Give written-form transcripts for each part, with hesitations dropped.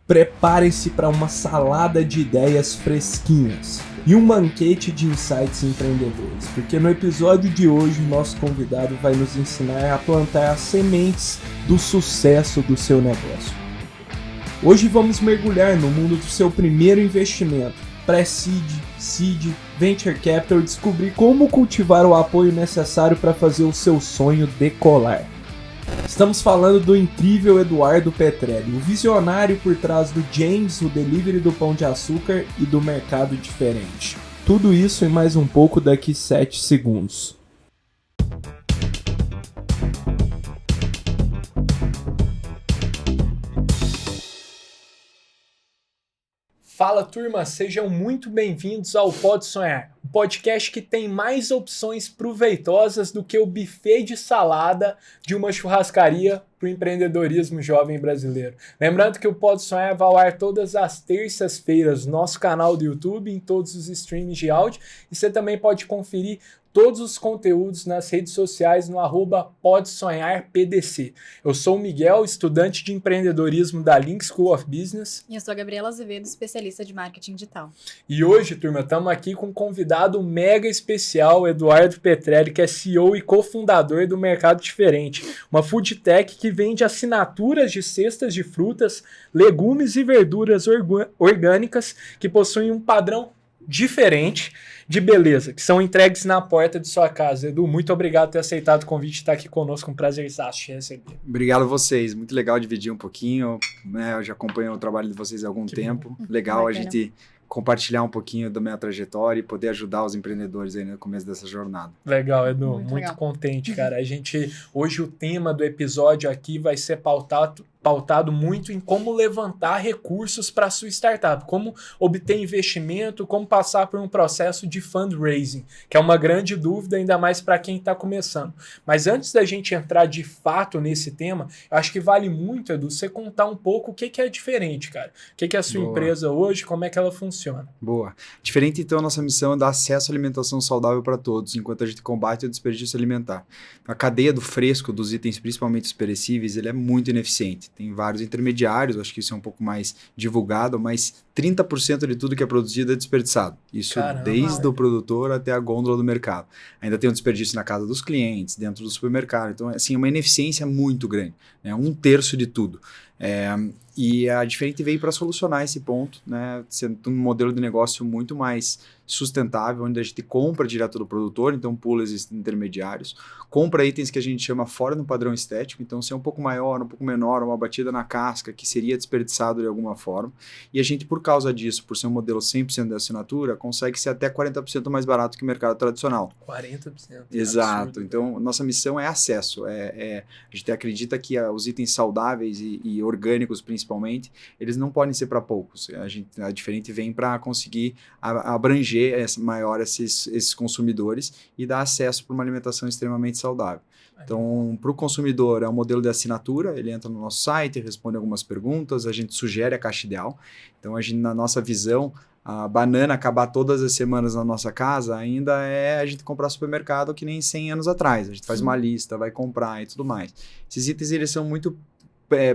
Prepare-se para uma salada de ideias fresquinhas e um banquete de insights empreendedores, porque no episódio de hoje o nosso convidado vai nos ensinar a plantar as sementes do sucesso do seu negócio. Hoje vamos mergulhar no mundo do seu primeiro investimento, pré-seed, seed, venture capital, e descobrir como cultivar o apoio necessário para fazer o seu sonho decolar. Estamos falando do incrível Eduardo Petrelli, o visionário por trás do James, o delivery do Pão de Açúcar e do Mercado Diferente. Tudo isso e mais um pouco daqui 7 segundos. Fala turma, sejam muito bem-vindos ao Pode Sonhar, o podcast que tem mais opções proveitosas do que o buffet de salada de uma churrascaria para o empreendedorismo jovem brasileiro. Lembrando que o Pode Sonhar vai ao ar todas as terças-feiras no nosso canal do YouTube, em todos os streams de áudio, e você também pode conferir todos os conteúdos nas redes sociais no @podesonharpdc. Eu sou o Miguel, estudante de empreendedorismo da Link School of Business. E eu sou a Gabriela Azevedo, especialista de marketing digital. E hoje, turma, estamos aqui com um convidado mega especial, Eduardo Petrelli, que é CEO e cofundador do Mercado Diferente, uma food tech que vende assinaturas de cestas de frutas, legumes e verduras orgânicas que possuem um padrão diferente de beleza, que são entregues na porta de sua casa. Edu, muito obrigado por ter aceitado o convite de estar aqui conosco, um prazerzaço te receber. Obrigado a vocês, muito legal dividir um pouquinho, né? Eu já acompanho o trabalho de vocês há algum tempo, legal a gente compartilhar um pouquinho da minha trajetória e poder ajudar os empreendedores aí no começo dessa jornada. Legal, Edu, muito contente, cara. Hoje o tema do episódio aqui vai ser pautado muito em como levantar recursos para a sua startup, como obter investimento, como passar por um processo de fundraising, que é uma grande dúvida, ainda mais para quem está começando. Mas antes da gente entrar de fato nesse tema, eu acho que vale muito, Edu, você contar um pouco o que é diferente, cara. O que é a sua empresa hoje, como é que ela funciona. Boa. Diferente, então, a nossa missão é dar acesso à alimentação saudável para todos, enquanto a gente combate o desperdício alimentar. A cadeia do fresco, dos itens, principalmente os perecíveis, ele é muito ineficiente. Tem vários intermediários, acho que isso é um pouco mais divulgado, mas 30% de tudo que é produzido é desperdiçado. Isso desde o produtor até a gôndola do mercado. Ainda tem um desperdício na casa dos clientes, dentro do supermercado. Então, assim, é uma ineficiência muito grande, né? 1/3 de tudo. E a Diferente veio para solucionar esse ponto, né? Sendo um modelo de negócio muito mais sustentável, onde a gente compra direto do produtor, então pula esses intermediários, compra itens que a gente chama fora do padrão estético, então se é um pouco maior, um pouco menor, uma batida na casca que seria desperdiçado de alguma forma, e a gente, por causa disso, por ser um modelo 100% de assinatura, consegue ser até 40% mais barato que o mercado tradicional. 40%. Exato. Absurdo. Então, nossa missão é acesso. A gente acredita que os itens saudáveis e orgânicos, principalmente, eles não podem ser para poucos. A Diferente vem para conseguir abranger maior esses consumidores e dar acesso para uma alimentação extremamente saudável. Então, para o consumidor, é um modelo de assinatura, ele entra no nosso site, responde algumas perguntas, a gente sugere a caixa ideal. Então, na nossa visão, a banana acabar todas as semanas na nossa casa ainda é a gente comprar supermercado que nem 100 anos atrás. A gente faz uma lista, vai comprar e tudo mais. Esses itens, eles são muito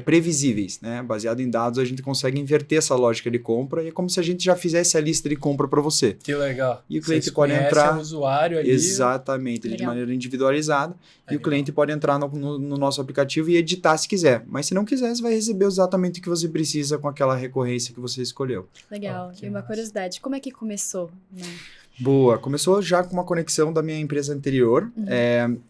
previsíveis, né? Baseado em dados, a gente consegue inverter essa lógica de compra e é como se a gente já fizesse a lista de compra para você. Que legal. E o cliente pode entrar... o usuário ali. Exatamente, de maneira individualizada. E o cliente pode entrar no nosso aplicativo e editar se quiser. Mas se não quiser, você vai receber exatamente o que você precisa com aquela recorrência que você escolheu. Legal. E uma curiosidade, como é que começou, né? Boa, começou já com uma conexão da minha empresa anterior.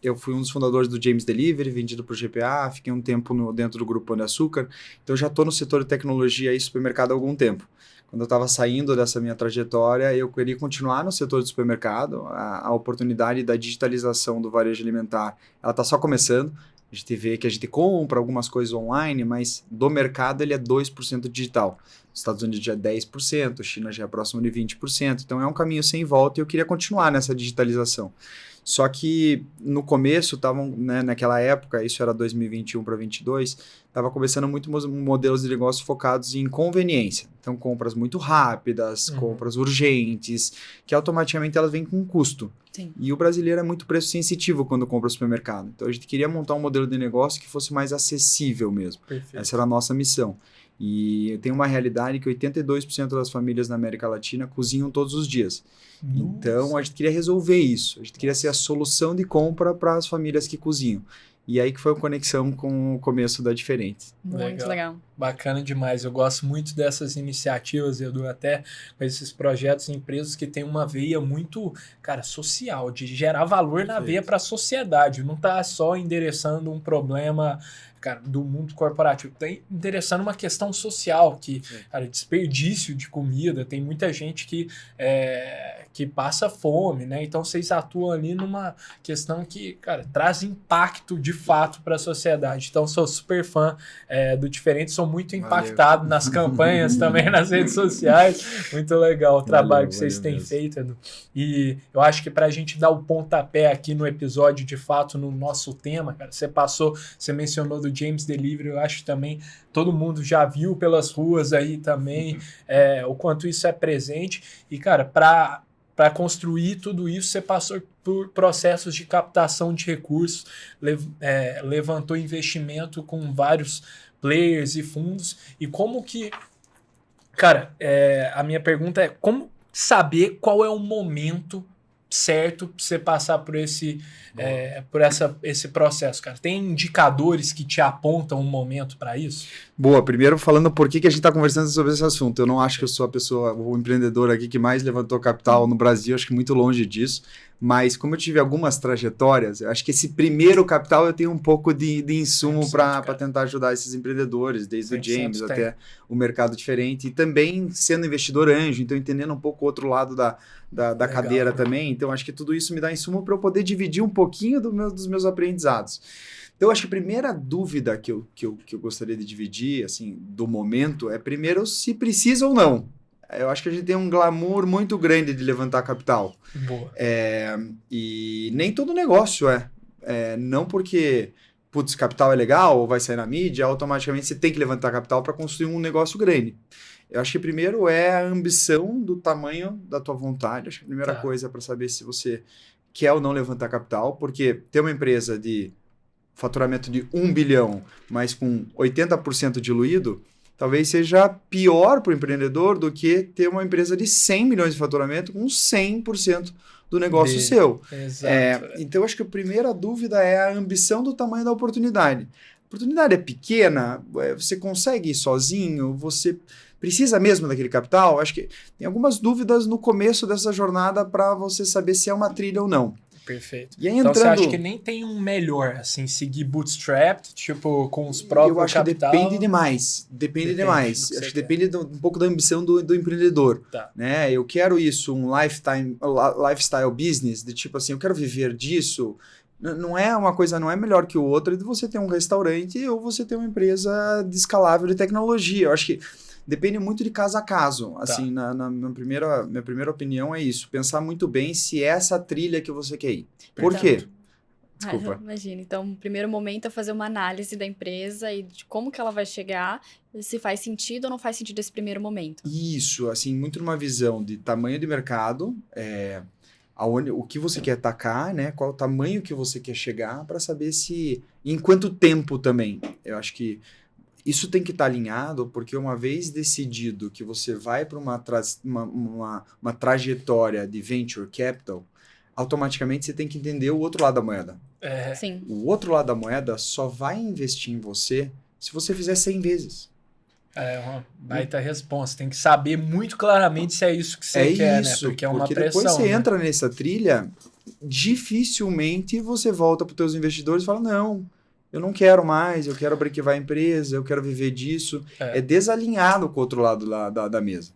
Eu fui um dos fundadores do James Delivery, vendido para o GPA, fiquei um tempo dentro do grupo Pão de Açúcar, então já estou no setor de tecnologia e supermercado há algum tempo. Quando eu estava saindo dessa minha trajetória, eu queria continuar no setor de supermercado, a oportunidade da digitalização do varejo alimentar, ela está só começando. A gente vê que a gente compra algumas coisas online, mas do mercado ele é 2% digital. Os Estados Unidos já é 10%, a China já é próximo de 20%. Então é um caminho sem volta e eu queria continuar nessa digitalização. Só que no começo, naquela época, isso era 2021 para 2022, estava começando muito modelos de negócio focados em conveniência. Então, compras muito rápidas, compras urgentes, que automaticamente elas vêm com custo. Sim. E o brasileiro é muito preço sensitivo quando compra no supermercado. Então, a gente queria montar um modelo de negócio que fosse mais acessível mesmo. Perfeito. Essa era a nossa missão. E tem uma realidade que 82% das famílias na América Latina cozinham todos os dias. Então, a gente queria resolver isso. A gente queria ser a solução de compra para as famílias que cozinham. E aí que foi a conexão com o começo da Diferente. Muito legal. Bacana demais. Eu gosto muito dessas iniciativas, Edu, até com esses projetos e empresas que tem uma veia muito, cara, social, de gerar valor na veia para a sociedade. Não tá só endereçando um problema, cara, do mundo corporativo. Tá interessando uma questão social, que, cara, desperdício de comida, tem muita gente que passa fome, né? Então, vocês atuam ali numa questão que, cara, traz impacto de fato para a sociedade. Então, sou super fã do Diferente, sou muito impactado nas campanhas também, nas redes sociais. Muito legal o trabalho que vocês têm feito, Edu. E eu acho que para a gente dar o pontapé aqui no episódio, de fato, no nosso tema, cara, você mencionou do James Delivery, eu acho que também todo mundo já viu pelas ruas aí também o quanto isso é presente. E, cara, para construir tudo isso, você passou por processos de captação de recursos, levantou investimento com vários players e fundos. E como que... Cara, a minha pergunta é como saber qual é o momento certo para você passar por esse processo, cara? Tem indicadores que te apontam um momento para isso? Boa, primeiro falando por que a gente está conversando sobre esse assunto. Eu não acho que eu sou o empreendedor aqui que mais levantou capital no Brasil, acho que muito longe disso, mas como eu tive algumas trajetórias, eu acho que esse primeiro capital eu tenho um pouco de insumo para tentar ajudar esses empreendedores, desde o James até o mercado diferente, e também sendo investidor anjo, então entendendo um pouco o outro lado da cadeira também. Então acho que tudo isso me dá insumo para eu poder dividir um pouquinho dos meus aprendizados. Então, acho que a primeira dúvida que eu gostaria de dividir, assim, do momento, é primeiro se precisa ou não. Eu acho que a gente tem um glamour muito grande de levantar capital. Boa. E nem todo negócio não porque, putz, capital é legal ou vai sair na mídia, automaticamente você tem que levantar capital para construir um negócio grande. Eu acho que primeiro é a ambição do tamanho da tua vontade. Acho que a primeira coisa é para saber se você quer ou não levantar capital, porque ter uma empresa de faturamento de 1 bilhão, mas com 80% diluído, talvez seja pior para o empreendedor do que ter uma empresa de 100 milhões de faturamento com 100% do negócio seu. Exato. Então, acho que a primeira dúvida é a ambição do tamanho da oportunidade. A oportunidade é pequena, você consegue ir sozinho, você precisa mesmo daquele capital? Acho que tem algumas dúvidas no começo dessa jornada para você saber se é uma trilha ou não. Perfeito. E aí, então você acha que nem tem um melhor, assim, seguir bootstrapped, tipo, com os próprios eu acho capital? Que depende demais. Depende demais. Acho que depende um pouco da ambição do empreendedor. Tá. Né? Eu quero isso, um lifestyle business, de tipo assim, eu quero viver disso. Não é uma coisa, não é melhor que o outro de você ter um restaurante ou você ter uma empresa de escalável de tecnologia. Eu acho que depende muito de caso a caso. Assim, na minha primeira opinião é isso. Pensar muito bem se é essa trilha que você quer ir. Por quê? Desculpa. Imagina. Então, o primeiro momento é fazer uma análise da empresa e de como que ela vai chegar, se faz sentido ou não faz sentido esse primeiro momento. Isso, assim, muito numa visão de tamanho de mercado, o que você quer atacar, né? Qual o tamanho que você quer chegar, para saber se... em quanto tempo também. Eu acho que isso tem que estar alinhado, porque uma vez decidido que você vai para uma trajetória de venture capital, automaticamente você tem que entender o outro lado da moeda. Sim. O outro lado da moeda só vai investir em você se você fizer 100 vezes. É uma baita resposta. Tem que saber muito claramente se é isso que você quer, né? Porque é uma pressão. Depois você né? entra nessa trilha, dificilmente você volta para os teus investidores e fala, não, eu não quero mais, eu quero brequevar a empresa, eu quero viver disso. É desalinhado com o outro lado da mesa.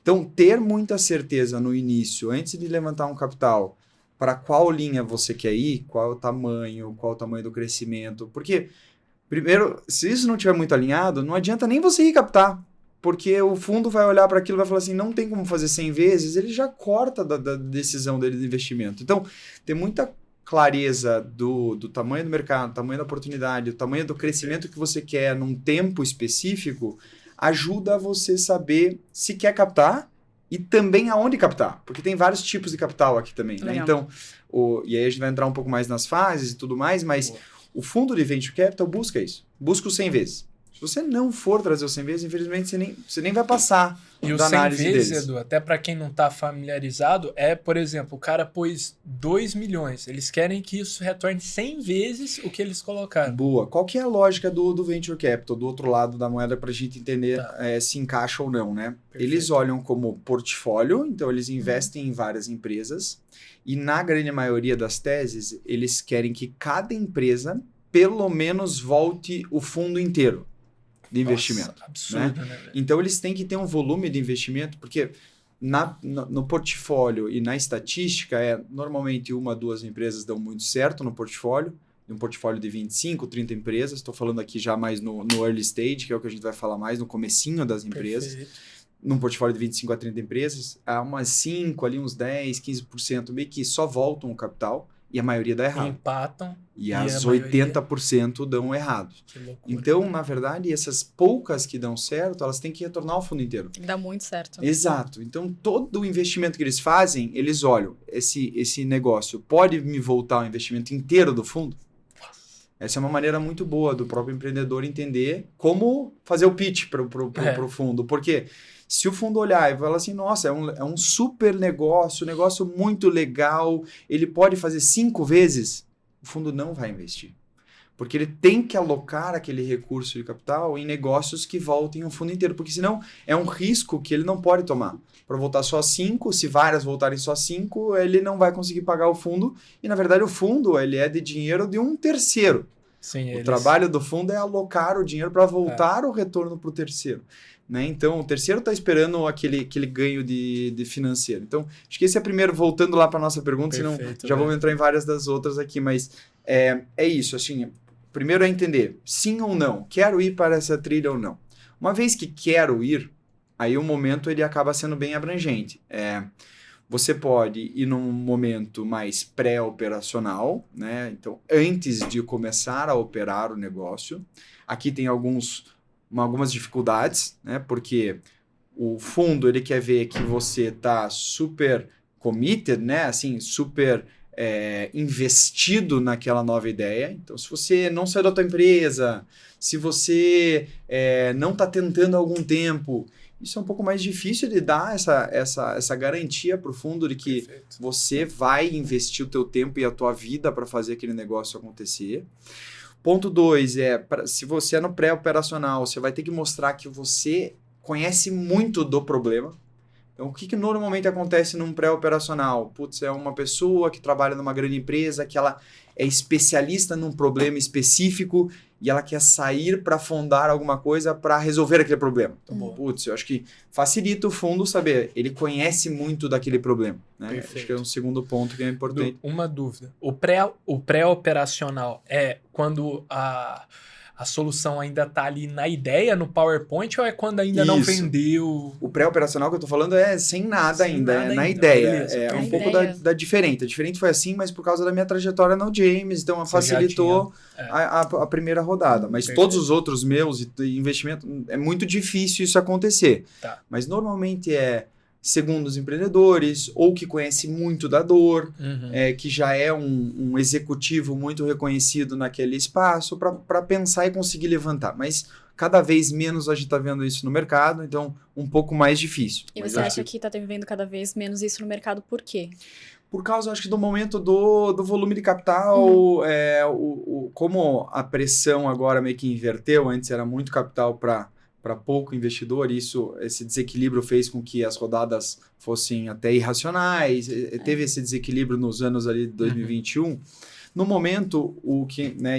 Então, ter muita certeza no início, antes de levantar um capital, para qual linha você quer ir, qual o tamanho do crescimento. Porque, primeiro, se isso não estiver muito alinhado, não adianta nem você ir captar. Porque o fundo vai olhar para aquilo e vai falar assim, não tem como fazer 100 vezes, ele já corta da decisão dele de investimento. Então, ter muita clareza do tamanho do mercado, tamanho da oportunidade, o tamanho do crescimento que você quer num tempo específico, ajuda você saber se quer captar e também aonde captar, porque tem vários tipos de capital aqui também, né? Então, e aí a gente vai entrar um pouco mais nas fases e tudo mais, mas o fundo de Venture Capital busca isso, busca os 100 vezes. Se você não for trazer o 100 vezes, infelizmente você nem vai passar E o da 100 análise vezes, deles. Edu, até para quem não está familiarizado, por exemplo, o cara pôs 2 milhões. Eles querem que isso retorne 100 vezes o que eles colocaram. Boa. Qual que é a lógica do Venture Capital, do outro lado da moeda, para a gente entender Tá. se encaixa ou não, né? Perfeito. Eles olham como portfólio, então eles investem em várias empresas e na grande maioria das teses, eles querem que cada empresa pelo menos volte o fundo inteiro de investimento. Nossa, absurdo, né, velho? Então, eles têm que ter um volume de investimento, porque no portfólio e na estatística, normalmente 1 a 2 empresas dão muito certo no portfólio, de um portfólio de 25, 30 empresas. Estou falando aqui já mais no early stage, que é o que a gente vai falar mais no comecinho das empresas. Perfeito. Num portfólio de 25 a 30 empresas, há umas 5, ali uns 10, 15% meio que só voltam o capital e a maioria dá errado. Empatam. E a as maioria- 80% dão errado. Que loucura. Então, na verdade, essas poucas que dão certo, elas têm que retornar o fundo inteiro. Tem que dar muito certo. Exato. Então, todo o investimento que eles fazem, eles olham, esse negócio pode me voltar o investimento inteiro do fundo? Essa é uma maneira muito boa do próprio empreendedor entender como fazer o pitch para o fundo. Porque se o fundo olhar e falar assim, nossa, é um super negócio muito legal, ele pode fazer 5 vezes, o fundo não vai investir. Porque ele tem que alocar aquele recurso de capital em negócios que voltem o fundo inteiro. Porque senão é um risco que ele não pode tomar. Para voltar só 5, se várias voltarem só 5, ele não vai conseguir pagar o fundo. E, na verdade, o fundo ele é de dinheiro de um terceiro. Sim, O trabalho do fundo é alocar o dinheiro para voltar o retorno para o terceiro. Né? Então, o terceiro está esperando aquele ganho de financeiro. Então, acho que esse é primeiro, voltando lá para a nossa pergunta, senão já vamos entrar em várias das outras aqui. Mas é isso, assim... Primeiro é entender, sim ou não, quero ir para essa trilha ou não. Uma vez que quero ir, aí o momento ele acaba sendo bem abrangente. Você pode ir num momento mais pré-operacional, né? Então, antes de começar a operar o negócio. Aqui tem algumas dificuldades, né? Porque o fundo ele quer ver que você está super committed, né? Assim, super... investido naquela nova ideia. Então, se você não saiu da tua empresa, se você não está tentando há algum tempo, isso é um pouco mais difícil de dar essa garantia para o fundo de que você vai investir o teu tempo e a tua vida para fazer aquele negócio acontecer. Ponto 2 se você é no pré-operacional, você vai ter que mostrar que você conhece muito do problema. Então, o que normalmente acontece num pré-operacional? Putz, é uma pessoa que trabalha numa grande empresa, que ela é especialista num problema específico e ela quer sair para fundar alguma coisa para resolver aquele problema. Então, putz, eu acho que facilita o fundo saber, ele conhece muito daquele problema. Né? Acho que é um segundo ponto que é importante. Uma dúvida. O pré-operacional é quando a solução ainda está ali na ideia, no PowerPoint, ou é quando ainda não vendeu? O pré-operacional que eu estou falando é sem nada ainda, é na ideia. É um pouco da diferente. A diferente foi assim, mas por causa da minha trajetória no James, então facilitou a primeira rodada. Mas todos os outros meus investimentos, é muito difícil isso acontecer. Tá. Mas normalmente segundo os empreendedores, ou que conhece muito da dor, que já é um executivo muito reconhecido naquele espaço, para pensar e conseguir levantar. Mas cada vez menos a gente está vendo isso no mercado, então um pouco mais difícil. E você acha que está vendo cada vez menos isso no mercado, por quê? Por causa, acho que, do momento do volume de capital, como a pressão agora meio que inverteu, antes era muito capital para pouco investidor, esse desequilíbrio fez com que as rodadas fossem até irracionais, teve esse desequilíbrio nos anos ali de 2021. No momento,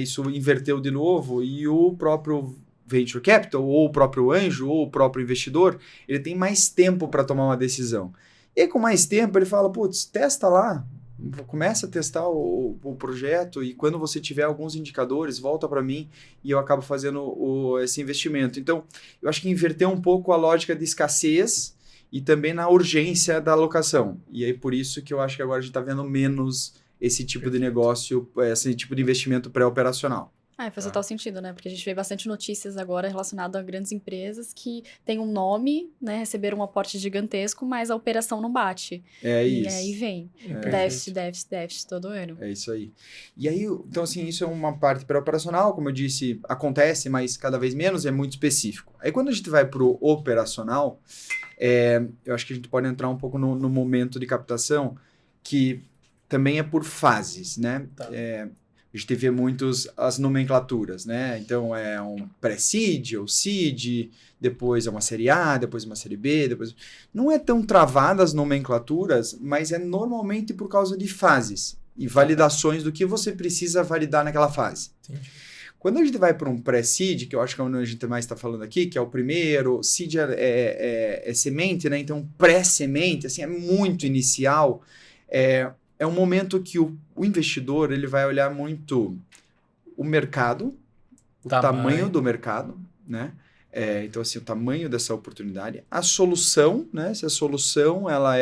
isso inverteu de novo e o próprio Venture Capital, ou o próprio anjo, ou o próprio investidor, ele tem mais tempo para tomar uma decisão. E com mais tempo ele fala, putz, testa lá, começa a testar o projeto e quando você tiver alguns indicadores, volta para mim e eu acabo fazendo esse investimento. Então, eu acho que inverteu um pouco a lógica de escassez e também na urgência da alocação. E aí, por isso que eu acho que agora a gente está vendo menos esse tipo de negócio, esse tipo de investimento pré-operacional. Faz total sentido, né? Porque a gente vê bastante notícias agora relacionadas a grandes empresas que têm um nome, né? Receberam um aporte gigantesco, mas a operação não bate. É E isso. aí vem Perfeito. déficit todo ano. É isso aí. E aí, então assim, isso é uma parte pré-operacional, como eu disse, acontece, mas cada vez menos, é muito específico. Aí quando a gente vai para o operacional, eu acho que a gente pode entrar um pouco no momento de captação, que também é por fases, né? Tá. A gente vê as nomenclaturas, né? Então, é um pré-seed ou seed, depois é uma série A, depois uma série B, depois... Não é tão travada as nomenclaturas, mas é normalmente por causa de fases e validações do que você precisa validar naquela fase. Entendi. Quando a gente vai para um pré-seed, que eu acho que é onde a gente mais está falando aqui, que é o primeiro, seed é semente, né? Então, pré-semente, assim, é muito inicial, é um momento que o investidor ele vai olhar muito o mercado, o tamanho do mercado, né? Então, assim, o tamanho dessa oportunidade, a solução, né? Se a solução ela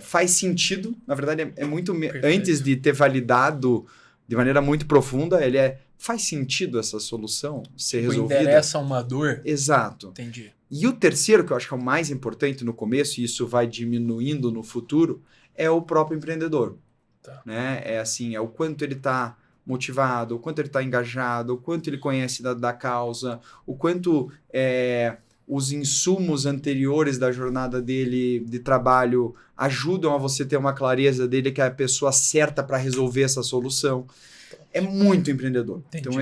faz sentido, na verdade, antes de ter validado de maneira muito profunda, faz sentido essa solução ser resolvida? Endereça uma dor? Exato. Entendi. E o terceiro, que eu acho que é o mais importante no começo, e isso vai diminuindo no futuro, é o próprio empreendedor. Tá. Né? É o quanto ele está motivado, o quanto ele está engajado, o quanto ele conhece da causa, o quanto os insumos anteriores da jornada dele de trabalho ajudam a você ter uma clareza dele que é a pessoa certa para resolver essa solução. É muito empreendedor. Entendi. Então,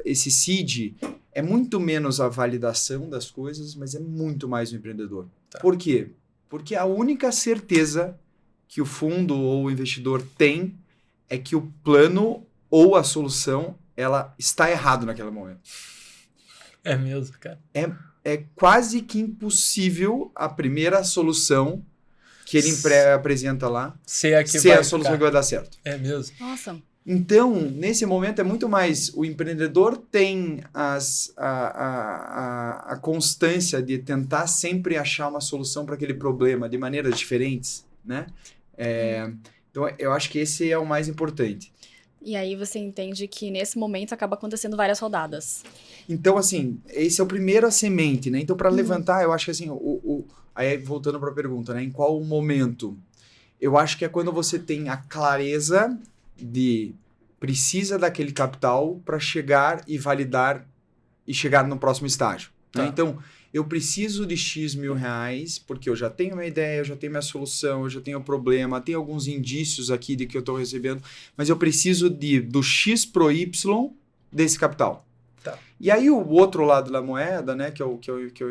esse seed é muito menos a validação das coisas, mas é muito mais o empreendedor. Tá. Por quê? Porque a única certeza que o fundo ou o investidor tem é que o plano ou a solução ela está errado naquele momento. É mesmo, cara. É quase que impossível a primeira solução que ele apresenta lá ser a solução que vai dar certo. É mesmo. Nossa. Então, nesse momento, é muito mais o empreendedor tem a constância de tentar sempre achar uma solução para aquele problema de maneiras diferentes, né? Então, eu acho que esse é o mais importante. E aí você entende que nesse momento acaba acontecendo várias rodadas. Então, assim, esse é o primeiro a semente, né? Então, para levantar, eu acho que assim, aí voltando para a pergunta, né? Em qual momento? Eu acho que é quando você tem a clareza de precisa daquele capital para chegar e validar e chegar no próximo estágio. Né? Tá. Então, eu preciso de X mil reais porque eu já tenho uma ideia, eu já tenho minha solução, eu já tenho o problema, tem alguns indícios aqui de que eu estou recebendo, mas eu preciso do X pro Y desse capital. Tá. E aí o outro lado da moeda, né, que é o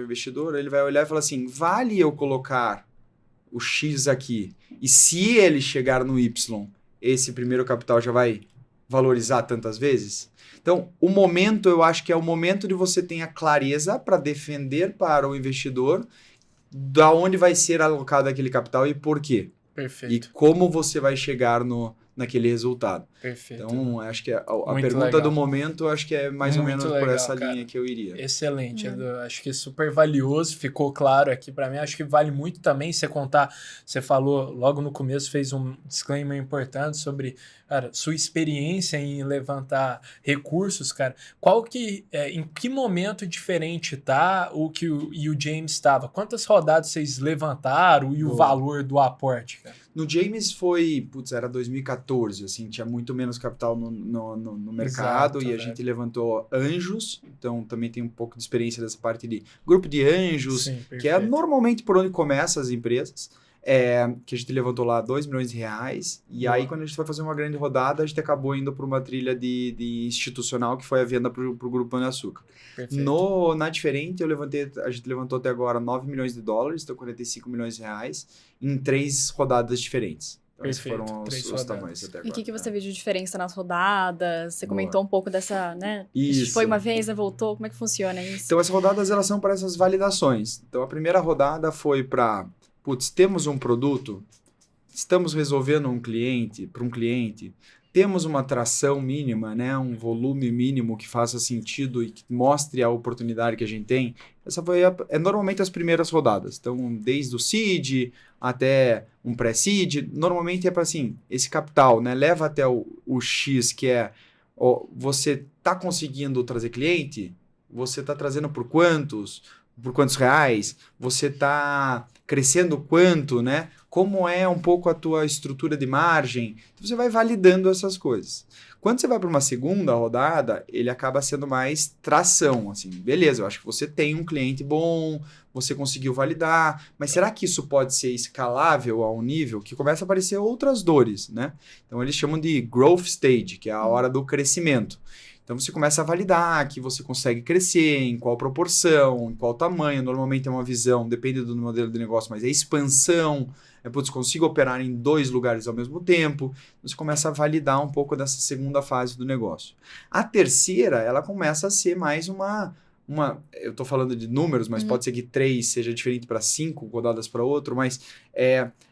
investidor, ele vai olhar e falar assim, vale eu colocar o X aqui e se ele chegar no Y, esse primeiro capital já vai valorizar tantas vezes? Então, o momento, eu acho que é o momento de você ter a clareza para defender para o investidor da onde vai ser alocado aquele capital e por quê. Perfeito. E como você vai chegar naquele resultado. Perfeito. Então, acho que a Muito pergunta legal. do momento, acho que é mais ou Muito menos por legal, essa cara. linha que eu iria. Excelente, Edu. Acho que é super valioso, ficou claro aqui para mim. Acho que vale muito também você contar. Você falou logo no começo, fez um disclaimer importante sobre, cara, sua experiência em levantar recursos, cara. Em que momento diferente tá o que o James estava? Quantas rodadas vocês levantaram e o valor do aporte, cara? No James era 2014, assim, tinha muito menos capital no mercado. Exato, e a velho. gente levantou anjos, então também tem um pouco de experiência dessa parte de grupo de anjos, Sim, que é perfeito. normalmente por onde começam as empresas, que a gente levantou lá 2 milhões de reais, e Boa. aí quando a gente foi fazer uma grande rodada, a gente acabou indo para uma trilha de institucional, que foi a venda para o Grupo Pão de Açúcar. Perfeito. Na Diferente, a gente levantou até agora 9 milhões de dólares, então 45 milhões de reais, em 3 rodadas diferentes. Então, esses Perfeito, foram 3 os rodadas. tamanhos até agora. E o que você viu de diferença nas rodadas? Você Boa. comentou um pouco dessa, né? Isso. Foi uma vez, né? Voltou. Como é que funciona isso? Então, essas rodadas, elas são para essas validações. Então, a primeira rodada foi para, temos um produto, estamos resolvendo para um cliente, temos uma tração mínima, né, um volume mínimo que faça sentido e que mostre a oportunidade que a gente tem. Essa foi normalmente as primeiras rodadas. Então, desde o seed até um pré-seed, normalmente é para assim, esse capital, né, leva até o X, que é Você está conseguindo trazer cliente? Você está trazendo por quantos? Por quantos reais? Você está crescendo quanto, né? Como é um pouco a tua estrutura de margem? Então, você vai validando essas coisas. Quando você vai para uma segunda rodada, ele acaba sendo mais tração, assim, beleza, eu acho que você tem um cliente bom, você conseguiu validar, mas será que isso pode ser escalável a um nível que começa a aparecer outras dores, né? Então, eles chamam de growth stage, que é a hora do crescimento. Então, você começa a validar que você consegue crescer, em qual proporção, em qual tamanho. Normalmente é uma visão, depende do modelo de negócio, mas é expansão. Consigo operar em 2 lugares ao mesmo tempo. Você começa a validar um pouco dessa segunda fase do negócio. A terceira, ela começa a ser mais uma eu estou falando de números, mas pode ser que 3 seja diferente para 5, rodadas para outro, mas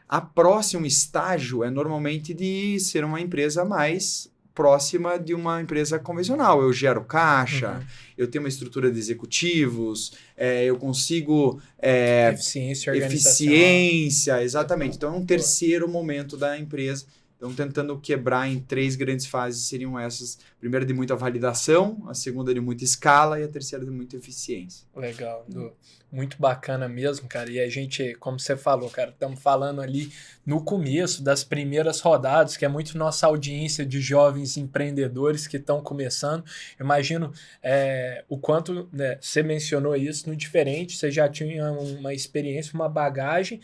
a próximo estágio é normalmente de ser uma empresa mais próxima de uma empresa convencional. Eu gero caixa, eu tenho uma estrutura de executivos, eu consigo... eficiência organizacional. Eficiência, exatamente. Então, é um terceiro momento da empresa. Então, tentando quebrar em 3 grandes fases, seriam essas. A primeira de muita validação, a segunda de muita escala e a terceira de muita eficiência. Legal, muito bacana mesmo, cara. E a gente, como você falou, cara, estamos falando ali no começo das primeiras rodadas, que é muito nossa audiência de jovens empreendedores que estão começando. Eu imagino o quanto, né, você mencionou isso no diferente, você já tinha uma experiência, uma bagagem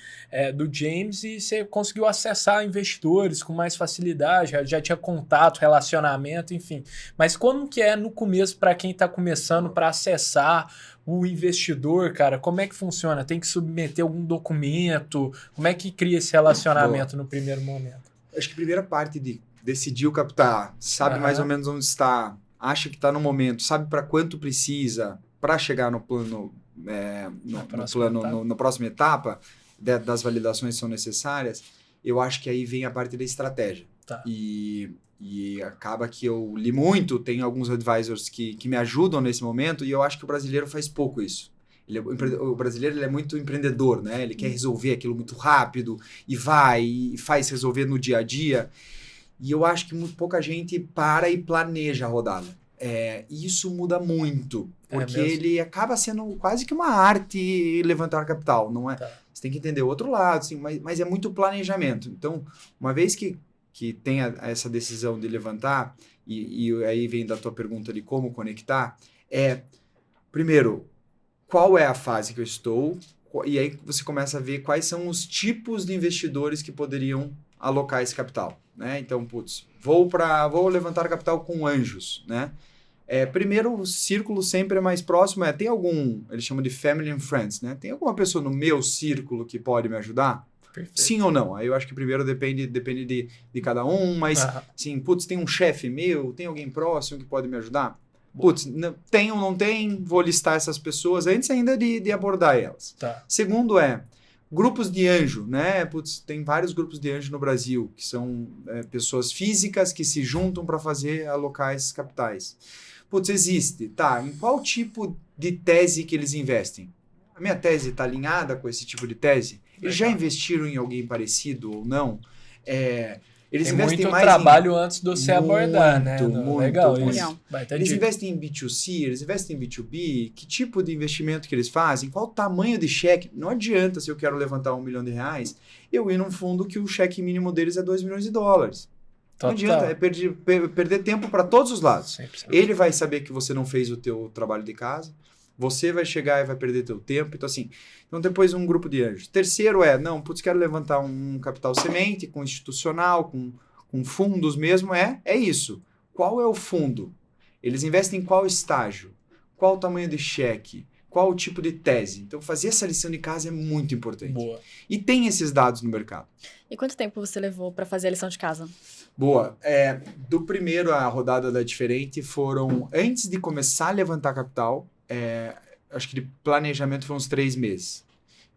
do James e você conseguiu acessar investidores com mais facilidade, já tinha contato, relacionamento, enfim. Mas como que é no começo para quem está começando, para acessar o investidor, cara? Como é que funciona? Tem que submeter algum documento? Como é que cria esse relacionamento no primeiro momento? Acho que a primeira parte de decidir o capital, sabe mais ou menos onde está, acha que está no momento, sabe para quanto precisa para chegar no plano, na próxima etapa das validações que são necessárias. Eu acho que aí vem a parte da estratégia. Tá. E acaba que eu li muito, tem alguns advisors que me ajudam nesse momento, e eu acho que o brasileiro faz pouco isso. O brasileiro ele é muito empreendedor, né? Ele quer resolver aquilo muito rápido, e vai, e faz resolver no dia a dia. E eu acho que muito pouca gente para e planeja a rodada. E isso muda muito, porque ele acaba sendo quase que uma arte levantar capital, não é? Tá. Você tem que entender o outro lado, assim, mas é muito planejamento. Então, uma vez que tem essa decisão de levantar, e aí vem da tua pergunta de como conectar, primeiro, qual é a fase que eu estou, e aí você começa a ver quais são os tipos de investidores que poderiam alocar esse capital, né? Então, vou levantar capital com anjos, né? Primeiro, o círculo sempre é mais próximo, tem algum, eles chamam de family and friends, né? Tem alguma pessoa no meu círculo que pode me ajudar? Perfeito. Sim ou não? Aí eu acho que primeiro depende de cada um, mas assim, tem um chefe meu, tem alguém próximo que pode me ajudar? Tem ou não tem? Vou listar essas pessoas antes ainda de abordar elas. Tá. Segundo grupos de anjo, né? Tem vários grupos de anjo no Brasil, que são pessoas físicas que se juntam para alocar esses capitais. Existe. Tá, em qual tipo de tese que eles investem? A minha tese está alinhada com esse tipo de tese? Eles já investiram em alguém parecido ou não? Eles tem investem muito mais trabalho antes de você abordar, né? Legal. Eles investem em B2C, eles investem em B2B? Que tipo de investimento que eles fazem? Qual o tamanho de cheque? Não adianta, se eu quero levantar R$1 milhão, eu ir num fundo que o cheque mínimo deles é $2 milhões. Não adianta, perder tempo para todos os lados. 100%. Ele vai saber que você não fez o teu trabalho de casa, você vai chegar e vai perder teu tempo. Então, assim, depois um grupo de anjos. Terceiro quero levantar um capital semente, com institucional, com fundos mesmo. É isso. Qual é o fundo? Eles investem em qual estágio? Qual o tamanho de cheque? Qual o tipo de tese? Então, fazer essa lição de casa é muito importante. Boa. E tem esses dados no mercado. E quanto tempo você levou para fazer a lição de casa? Boa. Do primeiro, a rodada da Diferente foram, antes de começar a levantar capital, acho que de planejamento foram uns 3 meses.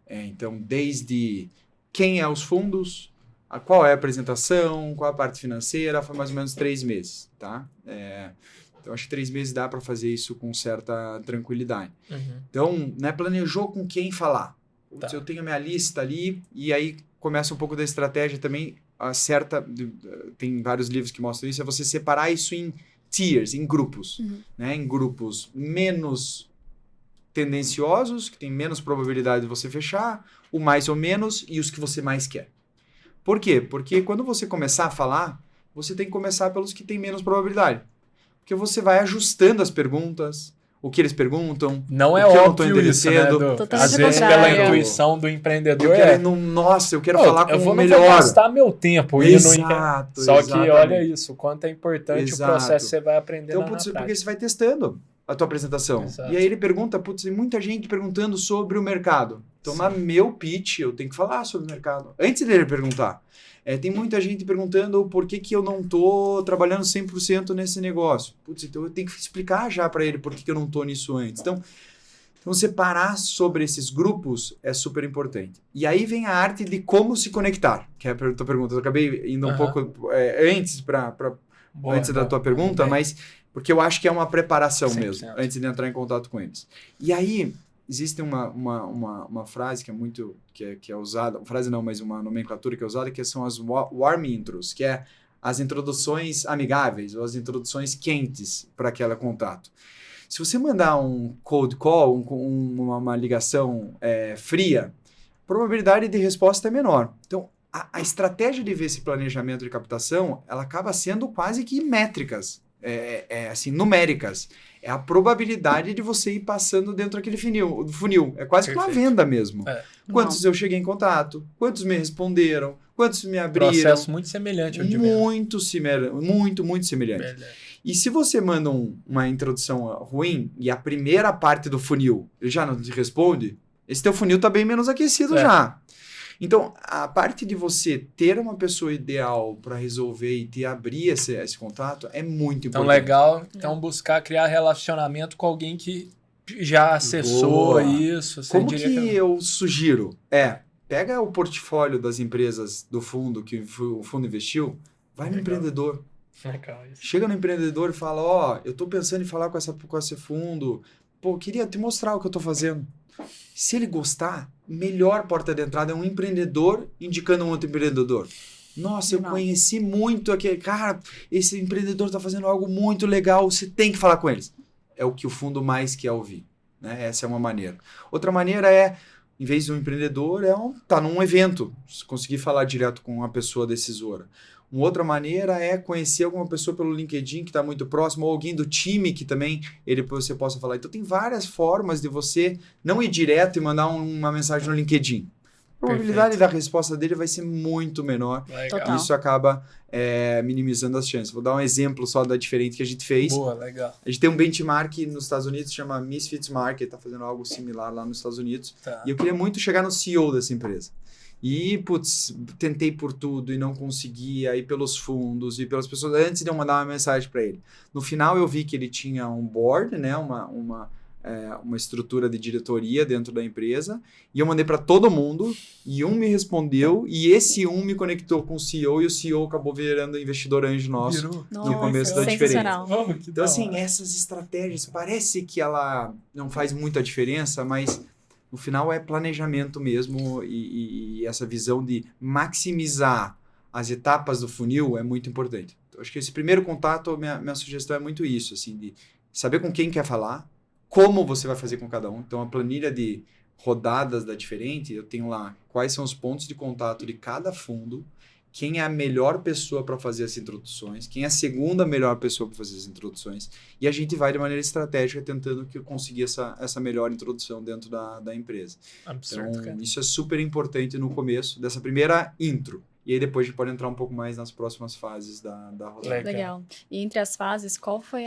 Então, desde quem é os fundos, qual é a apresentação, qual a parte financeira, foi mais ou menos 3 meses, tá? Então, acho que 3 meses dá para fazer isso com certa tranquilidade. Uhum. Então, planejou com quem falar. Tá. Eu tenho a minha lista ali, e aí começa um pouco da estratégia também, tem vários livros que mostram isso, é você separar isso em tiers, em grupos. Né? Em grupos menos tendenciosos, que tem menos probabilidade de você fechar, o mais ou menos e os que você mais quer. Por quê? Porque quando você começar a falar, você tem que começar pelos que têm menos probabilidade. Porque você vai ajustando as perguntas, o que eles perguntam, Não é o que eu não tô óbvio isso, né? enderecendo. Totalmente Às vezes, contrário. pela intuição do empreendedor, Nossa, eu quero Pô, falar com eu o não melhor. vou gastar meu tempo indo Exato, Só que exatamente. olha isso, o quanto é importante Exato. o processo que você vai aprendendo Então, na putz, porque prática. você vai testando a tua apresentação. Exato. E aí ele pergunta, putz, tem muita gente perguntando sobre o mercado. Então, na meu pitch, eu tenho que falar sobre o mercado. Antes dele perguntar. Tem muita gente perguntando por que eu não tô trabalhando 100% nesse negócio. Putz, então eu tenho que explicar já para ele por que eu não tô nisso antes. Então, separar sobre esses grupos é super importante. E aí vem a arte de como se conectar, que é a tua pergunta. Eu acabei indo um pouco antes antes da tua pergunta, mas porque eu acho que é uma preparação 100%. mesmo, antes de entrar em contato com eles. E aí, existe uma frase que é muito, que é usada, frase não, mas uma nomenclatura que é usada, que são as warm intros, que é as introduções amigáveis, ou as introduções quentes para aquele contato. Se você mandar um cold call, uma ligação fria, a probabilidade de resposta é menor. Então, a estratégia de ver esse planejamento de captação, ela acaba sendo quase que métricas, assim, numéricas. É a probabilidade de você ir passando dentro daquele funil. É quase que uma venda mesmo. Quantos eu cheguei em contato, quantos me responderam, quantos me abriram. Processo muito semelhante ao de venda. Muito semelhante. E se você manda uma introdução ruim e a primeira parte do funil ele já não te responde, esse teu funil está bem menos aquecido já. Então, a parte de você ter uma pessoa ideal para resolver e te abrir esse contato é muito Então, importante. legal. Então, buscar criar relacionamento com alguém que já acessou isso. Como que eu sugiro? Pega o portfólio das empresas do fundo que o fundo investiu, vai no empreendedor. Legal isso. Chega no empreendedor e fala, eu estou pensando em falar com esse fundo, queria te mostrar o que eu estou fazendo. Se ele gostar, melhor porta de entrada é um empreendedor indicando um outro empreendedor. Nossa, eu conheci muito aquele cara, esse empreendedor está fazendo algo muito legal, você tem que falar com eles. É o que o fundo mais quer ouvir, né? Essa é uma maneira. Outra maneira em vez de um empreendedor, tá num evento, conseguir falar direto com uma pessoa decisora. Uma outra maneira é conhecer alguma pessoa pelo LinkedIn que está muito próximo, ou alguém do time que também você possa falar. Então, tem várias formas de você não ir direto e mandar uma mensagem no LinkedIn. A probabilidade da resposta dele vai ser muito menor. Total. Isso acaba minimizando as chances. Vou dar um exemplo só da diferente que a gente fez. Boa, legal. A gente tem um benchmark nos Estados Unidos, chama Misfits Market, está fazendo algo similar lá nos Estados Unidos. E eu queria muito chegar no CEO dessa empresa. E, tentei por tudo e não consegui, aí pelos fundos e pelas pessoas, antes de eu mandar uma mensagem para ele. No final, eu vi que ele tinha um board, né, uma estrutura de diretoria dentro da empresa, e eu mandei para todo mundo, e um me respondeu, e esse me conectou com o CEO, e o CEO acabou virando investidor anjo nosso no começo da diferença. Então, assim, essas estratégias, parece que ela não faz muita diferença, mas no final é planejamento mesmo, e essa visão de maximizar as etapas do funil é muito importante. Então, acho que esse primeiro contato, minha sugestão é muito isso, assim, de saber com quem quer falar, como você vai fazer com cada um. Então, a planilha de rodadas da Diferente, eu tenho lá quais são os pontos de contato de cada fundo, quem é a melhor pessoa para fazer as introduções, quem é a segunda melhor pessoa para fazer as introduções, e a gente vai de maneira estratégica tentando conseguir essa melhor introdução dentro da empresa. Absurdo, então, isso é super importante no começo dessa primeira intro. E aí depois a gente pode entrar um pouco mais nas próximas fases da rodada. Legal. E entre as fases, qual foi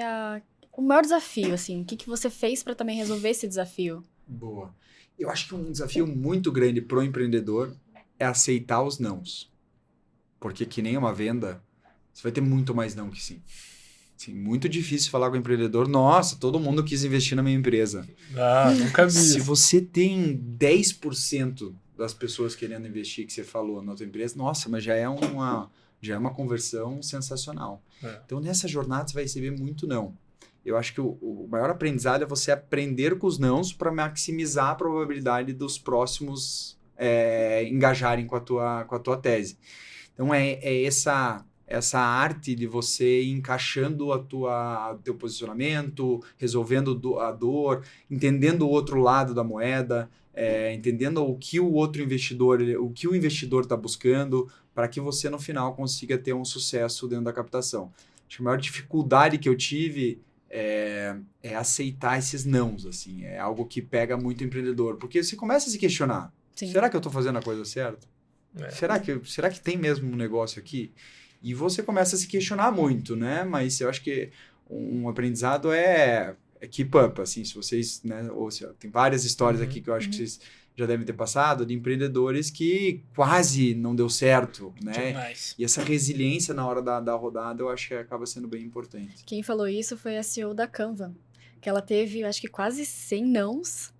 o maior desafio, assim? O que você fez para também resolver esse desafio? Boa. Eu acho que um desafio muito grande pro empreendedor é aceitar os nãos. Porque que nem uma venda, você vai ter muito mais não que sim. Assim, muito difícil falar com o empreendedor, nossa, todo mundo quis investir na minha empresa. Nunca vi. Se você tem 10% das pessoas querendo investir que você falou na tua empresa, nossa, mas já é uma conversão sensacional. Então, nessa jornada, você vai receber muito não. Eu acho que o maior aprendizado é você aprender com os nãos para maximizar a probabilidade dos próximos engajarem com a tua tese. Então, essa arte de você ir encaixando teu posicionamento, resolvendo a dor, entendendo o outro lado da moeda, entendendo o que o investidor está buscando, para que você no final consiga ter um sucesso dentro da captação. Acho que a maior dificuldade que eu tive é aceitar esses nãos, assim, é algo que pega muito o empreendedor, porque você começa a se questionar, Sim. será que eu estou fazendo a coisa certa? Será que tem mesmo um negócio aqui? E você começa a se questionar muito, né? Mas eu acho que um aprendizado é keep up, assim, se vocês, né? Tem várias histórias aqui que eu acho que vocês já devem ter passado, de empreendedores que quase não deu certo, né? Demais. E essa resiliência na hora da rodada, eu acho que acaba sendo bem importante. Quem falou isso foi a CEO da Canva, que ela teve, acho que quase 100 nãos,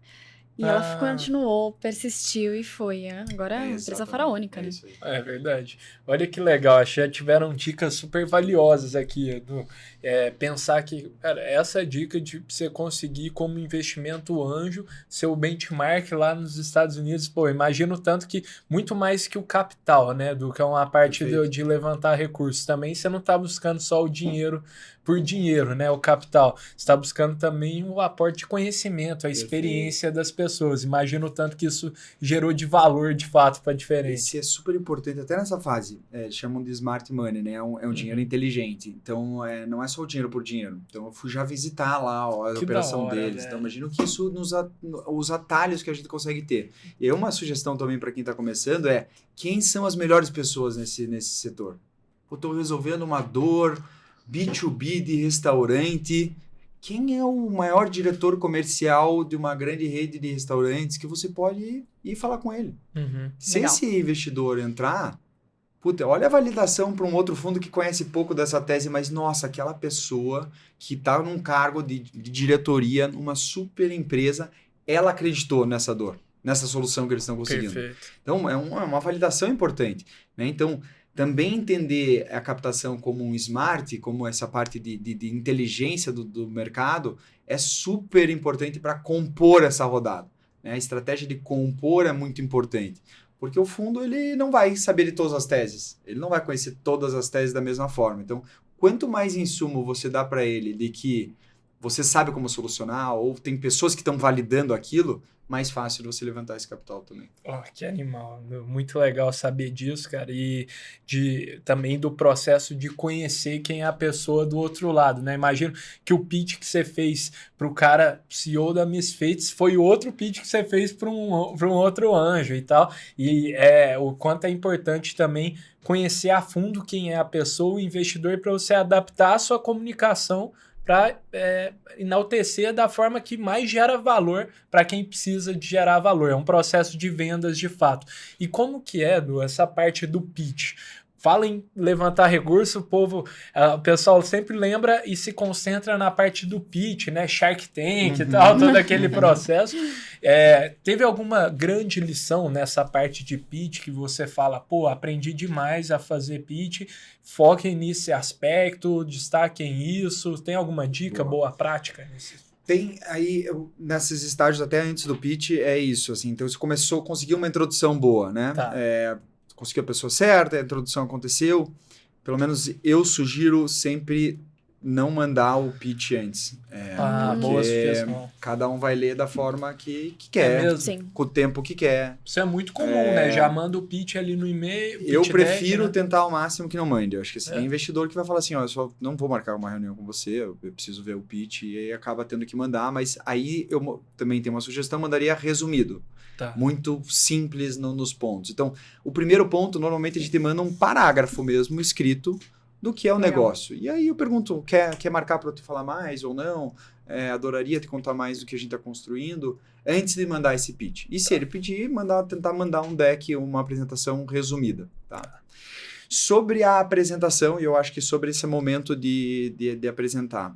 e ela continuou, persistiu e foi. Agora é uma empresa faraônica, né? Isso aí. É verdade. Olha que legal, acho que já tiveram dicas super valiosas aqui, Edu. Pensar que, cara, essa dica de você conseguir como investimento anjo, seu benchmark lá nos Estados Unidos, pô, imagino tanto que muito mais que o capital, né, do que uma parte de levantar recursos. Também você não está buscando só o dinheiro por dinheiro, né, o capital. Você está buscando também o aporte de conhecimento, a experiência das pessoas. Imagino tanto que isso gerou de valor, de fato, para diferente. Esse é super importante, até nessa fase, chamam de smart money, né? É um dinheiro inteligente. Então, não é só o dinheiro por dinheiro. Então, eu fui já visitar lá a operação deles. Velho. Então, imagino que isso, os atalhos que a gente consegue ter. E uma sugestão também para quem está começando quem são as melhores pessoas nesse setor? Eu estou resolvendo uma dor B2B de restaurante. Quem é o maior diretor comercial de uma grande rede de restaurantes que você pode ir falar com ele? Se Legal. esse investidor entrar, olha a validação para um outro fundo que conhece pouco dessa tese, mas nossa, aquela pessoa que está num cargo de diretoria numa super empresa, ela acreditou nessa dor, nessa solução que eles estão conseguindo. Perfeito. Então, é uma validação importante, né? Então, também entender a captação como um smart, como essa parte de inteligência do mercado, é super importante para compor essa rodada, né? A estratégia de compor é muito importante, porque o fundo ele não vai saber de todas as teses, ele não vai conhecer todas as teses da mesma forma. Então, quanto mais insumo você dá para ele de que você sabe como solucionar, ou tem pessoas que estão validando aquilo, mais fácil você levantar esse capital também. Que animal. Muito legal saber disso, cara. E também do processo de conhecer quem é a pessoa do outro lado, né? Imagino que o pitch que você fez para o cara CEO da Misfits foi outro pitch que você fez para um outro anjo e tal. E o quanto é importante também conhecer a fundo quem é a pessoa, o investidor, para você adaptar a sua comunicação para enaltecer da forma que mais gera valor para quem precisa de gerar valor. É um processo de vendas de fato. E como que é, Edu, essa parte do pitch? Fala em levantar recurso, o pessoal sempre lembra e se concentra na parte do pitch, né? Shark Tank e tal, todo aquele processo. Teve alguma grande lição nessa parte de pitch que você fala, aprendi demais a fazer pitch, foquem nesse aspecto, destaquem isso, tem alguma dica, boa prática nisso? Tem aí, nesses estágios até antes do pitch, é isso, assim, então você conseguiu uma introdução boa, né? Tá. Conseguiu a pessoa certa, a introdução aconteceu, pelo menos eu sugiro sempre não mandar o pitch antes. Boa sugestão. Cada um vai ler da forma que quer, mesmo? Sim. com o tempo que quer. Isso é muito comum, né? Já manda o pitch ali no e-mail. Eu pitch prefiro deck, né? tentar ao máximo que não mande. Eu acho que tem investidor que vai falar assim, eu só não vou marcar uma reunião com você, eu preciso ver o pitch, e aí acaba tendo que mandar, mas aí eu também tenho uma sugestão, mandaria resumido. Tá. Muito simples nos pontos. Então, o primeiro ponto, normalmente a gente manda um parágrafo mesmo escrito do que é o negócio. E aí eu pergunto, quer marcar para eu te falar mais ou não? Adoraria te contar mais do que a gente está construindo, antes de mandar esse pitch. E se ele pedir, tentar mandar um deck, uma apresentação resumida. Tá? Sobre a apresentação, e eu acho que sobre esse momento de apresentar,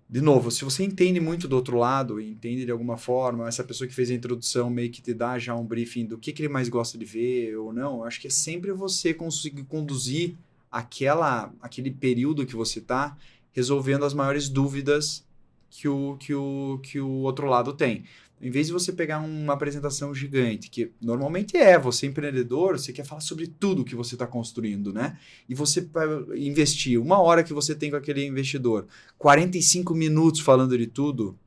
de novo, se você entende muito do outro lado, entende de alguma forma, essa pessoa que fez a introdução meio que te dá já um briefing do que ele mais gosta de ver ou não, eu acho que é sempre você conseguir conduzir aquele período que você está resolvendo as maiores dúvidas que o outro lado tem. Em vez de você pegar uma apresentação gigante, que normalmente você empreendedor, você quer falar sobre tudo que você está construindo, né? E você investir 1 hora que você tem com aquele investidor, 45 minutos falando de tudo,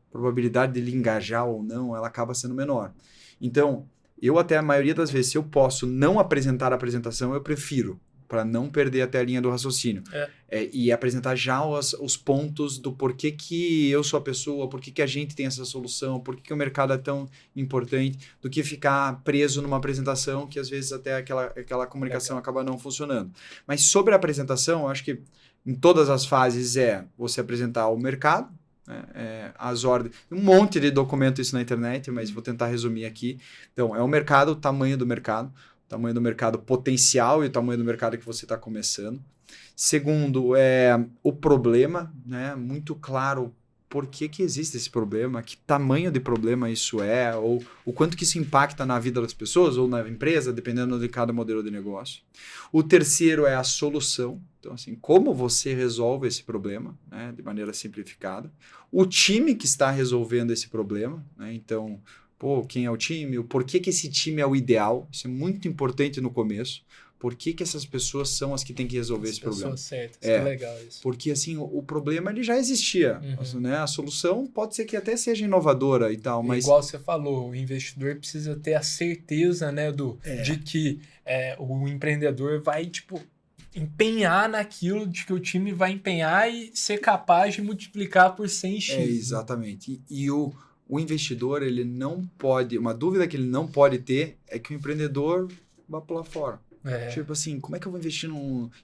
a probabilidade dele engajar ou não, ela acaba sendo menor. Então, eu até a maioria das vezes, se eu posso não apresentar a apresentação, eu prefiro, para não perder até a linha do raciocínio. E apresentar já os pontos do porquê que eu sou a pessoa, porquê que a gente tem essa solução, porquê que o mercado é tão importante, do que ficar preso numa apresentação que às vezes até aquela comunicação acaba não funcionando. Mas sobre a apresentação, eu acho que em todas as fases você apresentar o mercado, as ordens, um monte de documento isso na internet, mas vou tentar resumir aqui. Então, o mercado, o tamanho do mercado potencial e o tamanho do mercado que você está começando. Segundo, o problema, né? Muito claro por que existe esse problema, que tamanho de problema isso ou o quanto que isso impacta na vida das pessoas ou na empresa, dependendo de cada modelo de negócio. O terceiro é a solução. Então, assim, como você resolve esse problema, né, de maneira simplificada. O time que está resolvendo esse problema, né? Então, quem é o time? O porquê que esse time é o ideal? Isso é muito importante no começo. Por que essas pessoas são as que têm que resolver esse problema? As pessoas certas, que legal isso. Porque assim, o problema ele já existia. Né? A solução pode ser que até seja inovadora e tal, mas... Igual você falou, o investidor precisa ter a certeza, né, de que o empreendedor vai, empenhar naquilo, de que o time vai empenhar e ser capaz de multiplicar por 100x. Exatamente. E o investidor, ele não pode... Uma dúvida que ele não pode ter é que o empreendedor vá pular fora. Tipo assim, como é que eu vou investir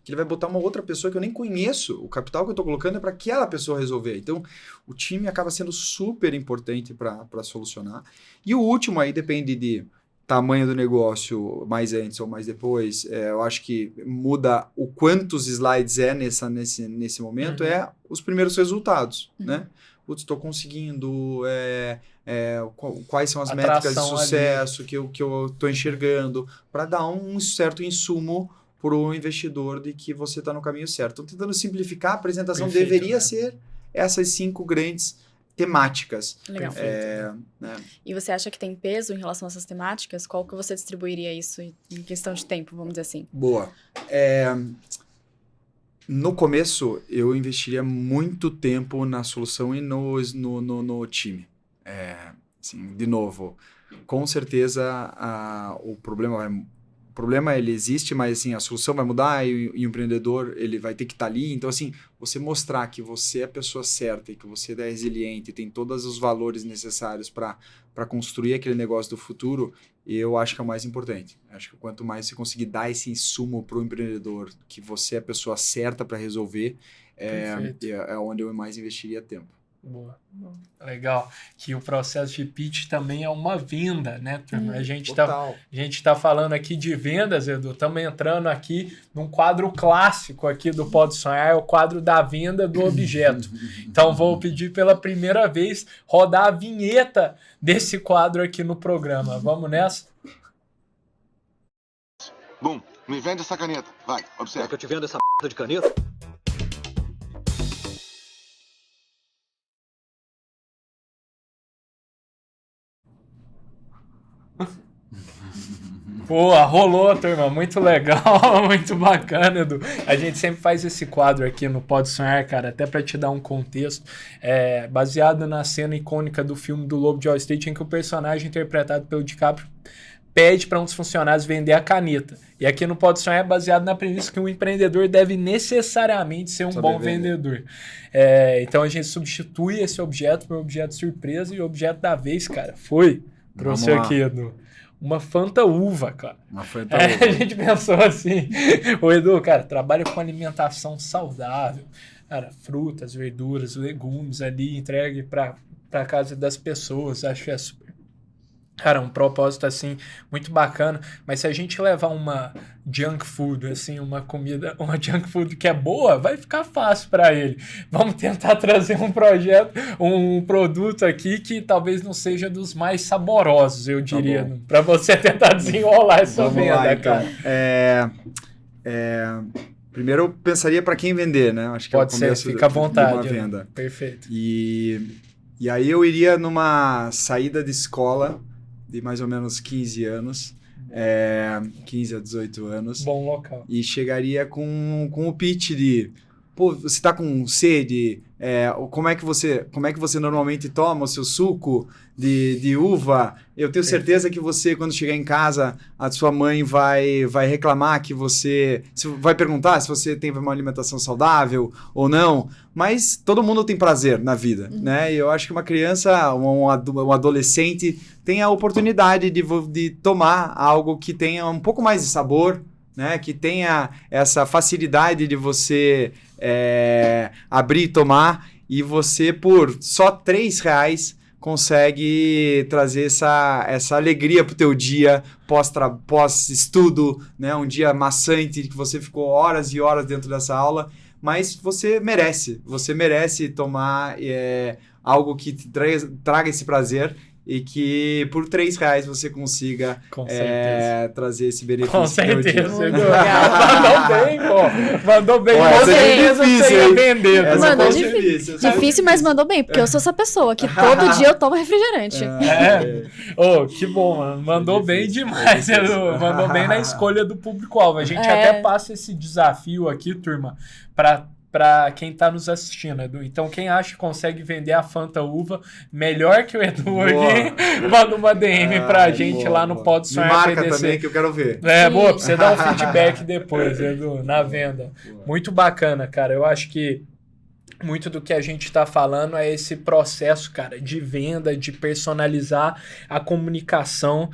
que ele vai botar uma outra pessoa que eu nem conheço? O capital que eu estou colocando é para aquela pessoa resolver. Então, o time acaba sendo super importante para solucionar. E o último aí depende de tamanho do negócio, mais antes ou mais depois. Eu acho que muda o quantos slides nesse momento, os primeiros resultados, né? Estou conseguindo, quais são as métricas de sucesso que eu estou enxergando, para dar um certo insumo para o investidor de que você está no caminho certo. Estou tentando simplificar, a apresentação deveria ser essas 5 grandes temáticas. Legal. Né? E você acha que tem peso em relação a essas temáticas? Qual que você distribuiria isso em questão de tempo, vamos dizer assim? Boa. No começo, eu investiria muito tempo na solução e no time. Assim, de novo, com certeza o problema ele existe, mas assim, a solução vai mudar e o empreendedor ele vai ter que estar ali. Então, assim, você mostrar que você é a pessoa certa e que você é resiliente e tem todos os valores necessários para construir aquele negócio do futuro, eu acho que é o mais importante. Acho que quanto mais você conseguir dar esse insumo para o empreendedor, que você é a pessoa certa para resolver, é onde eu mais investiria tempo. Boa. Legal. Que o processo de pitch também é uma venda, né, turma? A gente tá falando aqui de vendas, Edu. Estamos entrando aqui num quadro clássico aqui do Pode Sonhar, é o quadro da venda do objeto. Então, vou pedir pela primeira vez rodar a vinheta desse quadro aqui no programa. Vamos nessa? Bum, me vende essa caneta. Vai, observa. Quer que eu te venda essa p*** de caneta? Pô, rolou, turma. Muito legal, muito bacana, Edu. A gente sempre faz esse quadro aqui no Pode Sonhar, cara, até pra te dar um contexto. Baseado na cena icônica do filme do Lobo de Wall Street, em que o personagem interpretado pelo DiCaprio pede para um dos funcionários vender a caneta. E aqui no Pode Sonhar é baseado na premissa que um empreendedor deve necessariamente ser um bom vendedor. Então a gente substitui esse objeto por objeto surpresa, e o objeto da vez, cara, foi pra você aqui, Edu. Uma Fanta Uva, cara. Uma Fanta Uva. A gente pensou assim, o Edu, cara, trabalha com alimentação saudável, cara, frutas, verduras, legumes ali, entregue pra casa das pessoas. Acho que é super, cara, um propósito, assim, muito bacana. Mas se a gente levar uma junk food, assim, uma junk food que é boa, vai ficar fácil para ele. Vamos tentar trazer um produto aqui que talvez não seja dos mais saborosos, eu diria, para você tentar desenrolar essa venda, lá, cara. Primeiro eu pensaria para quem vender, né? Acho que pode ser, fica à vontade. Venda. Perfeito. E E aí eu iria numa saída de escola de mais ou menos 15 anos, 15 a 18 anos. Bom local. E chegaria com o pitch de, pô, você tá com sede? Como é que você normalmente toma o seu suco de uva? Eu tenho certeza que você, quando chegar em casa, a sua mãe vai reclamar que vai perguntar se você tem uma alimentação saudável ou não, mas todo mundo tem prazer na vida, né? E eu acho que uma criança, um adolescente, tem a oportunidade de tomar algo que tenha um pouco mais de sabor, né? Que tenha essa facilidade de você abrir e tomar, e você, por só R$3, consegue trazer essa alegria pro teu dia pós-estudo, né? Um dia maçante, que você ficou horas e horas dentro dessa aula, mas você merece tomar algo que te traga esse prazer, e que por R$3 você consiga trazer esse benefício. Com certeza, Edu. Legal. Mandou bem, pô. Mandou bem. Pô, Com essa é certeza difícil, você ia hein? vender. Essa Mano, foi difícil. Difícil, mas mandou bem, porque eu sou essa pessoa que todo dia eu tomo refrigerante. Que bom, mano. Mandou bem demais, Edu. Mandou bem na escolha do público-alvo. A gente até passa esse desafio aqui, turma, para quem tá nos assistindo, Edu. Então, quem acha que consegue vender a Fanta Uva melhor que o Edu aqui, manda uma DM pra gente lá no Pode Sonhar Marca PDC. também, que eu quero ver. Boa, pra você dar um feedback depois, Edu, na venda. Muito bacana, cara. Eu acho que muito do que a gente tá falando é esse processo, cara, de venda, de personalizar a comunicação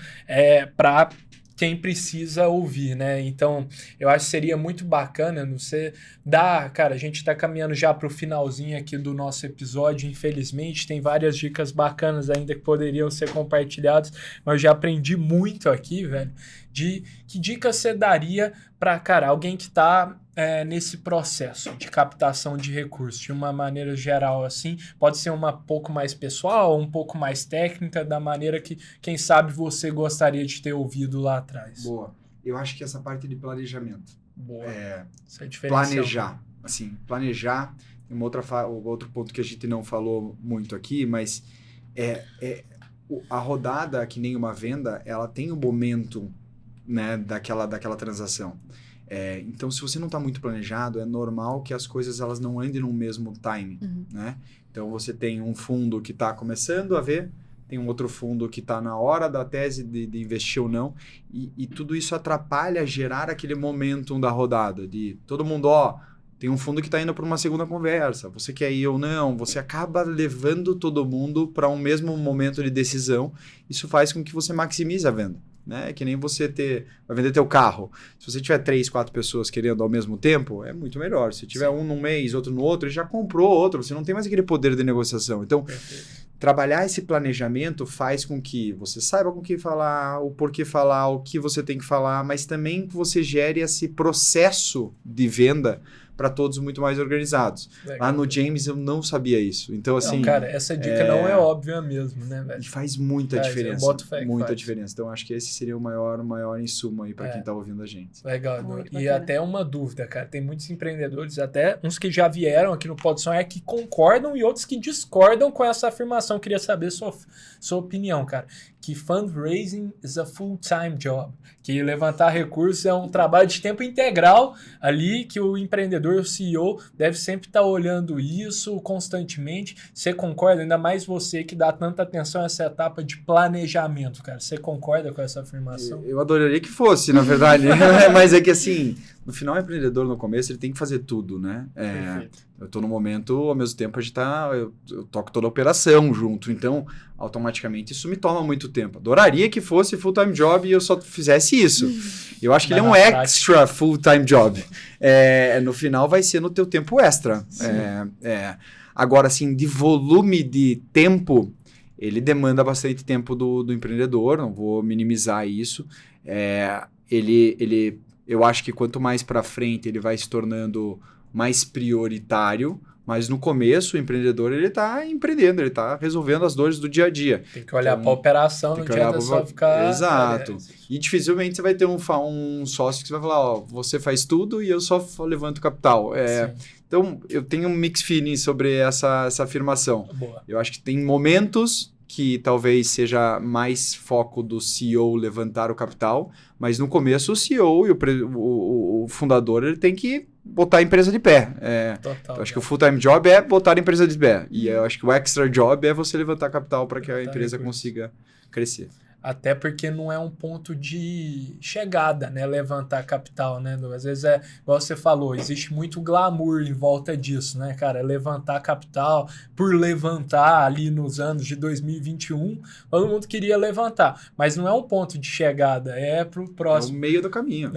para quem precisa ouvir, né? Então, eu acho que seria muito bacana você dar... Cara, a gente tá caminhando já pro finalzinho aqui do nosso episódio, infelizmente. Tem várias dicas bacanas ainda que poderiam ser compartilhadas, mas eu já aprendi muito aqui, velho, de que dicas você daria para, cara, alguém que tá nesse processo de captação de recursos, de uma maneira geral, assim, pode ser uma pouco mais pessoal, um pouco mais técnica, da maneira que, quem sabe, você gostaria de ter ouvido lá atrás. Boa. Eu acho que essa parte de planejamento. Boa. Isso é diferencial. Planejar. Assim, planejar. Tem outro ponto que a gente não falou muito aqui, mas a rodada, que nem uma venda, ela tem um momento, né, daquela transação. Então, se você não está muito planejado, é normal que as coisas elas não andem no mesmo time, né? Então, você tem um fundo que está começando a ver, tem um outro fundo que está na hora da tese de investir ou não, e tudo isso atrapalha gerar aquele momentum da rodada, de todo mundo, tem um fundo que está indo para uma segunda conversa, você quer ir ou não, você acaba levando todo mundo para um mesmo momento de decisão, isso faz com que você maximize a venda. Né? Que nem você vai vender teu carro. Se você tiver 3, 4 pessoas querendo ao mesmo tempo, é muito melhor. Se tiver um num mês, outro no outro, ele já comprou outro. Você não tem mais aquele poder de negociação. Então, trabalhar esse planejamento faz com que você saiba com o que falar, o porquê falar, o que você tem que falar, mas também que você gere esse processo de venda para todos muito mais organizados. Legal. Lá no James eu não sabia isso. Então, assim... Não, cara, essa dica não é óbvia mesmo, né, velho? E faz muita diferença. Muita diferença. Então, acho que esse seria o maior insumo aí para quem tá ouvindo a gente. Legal. E até uma dúvida, cara. Tem muitos empreendedores, até uns que já vieram aqui no Pode Sonhar, que concordam e outros que discordam com essa afirmação. Queria saber sua opinião, cara. Que fundraising is a full-time job. Que levantar recursos é um trabalho de tempo integral ali, que o empreendedor, o CEO, deve sempre estar olhando isso constantemente. Você concorda? Ainda mais você que dá tanta atenção a essa etapa de planejamento, cara. Você concorda com essa afirmação? Eu adoraria que fosse, na verdade. Mas é que assim, no final, o empreendedor no começo, ele tem que fazer tudo, né? Eu tô no momento, ao mesmo tempo, eu toco toda a operação junto. Então, automaticamente, isso me toma muito tempo. Adoraria que fosse full-time job e eu só fizesse isso. Eu acho que ele é um extra full-time job. No final, vai ser no teu tempo extra. Agora, assim, de volume de tempo, ele demanda bastante tempo do empreendedor. Não vou minimizar isso. Eu acho que quanto mais para frente ele vai se tornando mais prioritário, Mas no começo, o empreendedor, ele está empreendendo, ele está resolvendo as dores do dia a dia. Tem que olhar para a operação, não adianta só ficar... Exato. E dificilmente você vai ter um sócio que você vai falar, ó, você faz tudo e eu só levanto capital. Então, eu tenho um mixed feeling sobre essa afirmação. Boa. Eu acho que tem momentos que talvez seja mais foco do CEO levantar o capital, mas no começo o CEO e o fundador ele tem que botar a empresa de pé. Total, eu acho que o full-time job é botar a empresa de pé. E eu acho que o extra job é você levantar capital para que a empresa consiga crescer. Até porque não é um ponto de chegada, né? Levantar capital, né? Às vezes igual você falou, existe muito glamour em volta disso, né, cara? Levantar capital, por levantar ali nos anos de 2021, todo mundo queria levantar. Mas não é um ponto de chegada, é pro próximo. É o meio do caminho.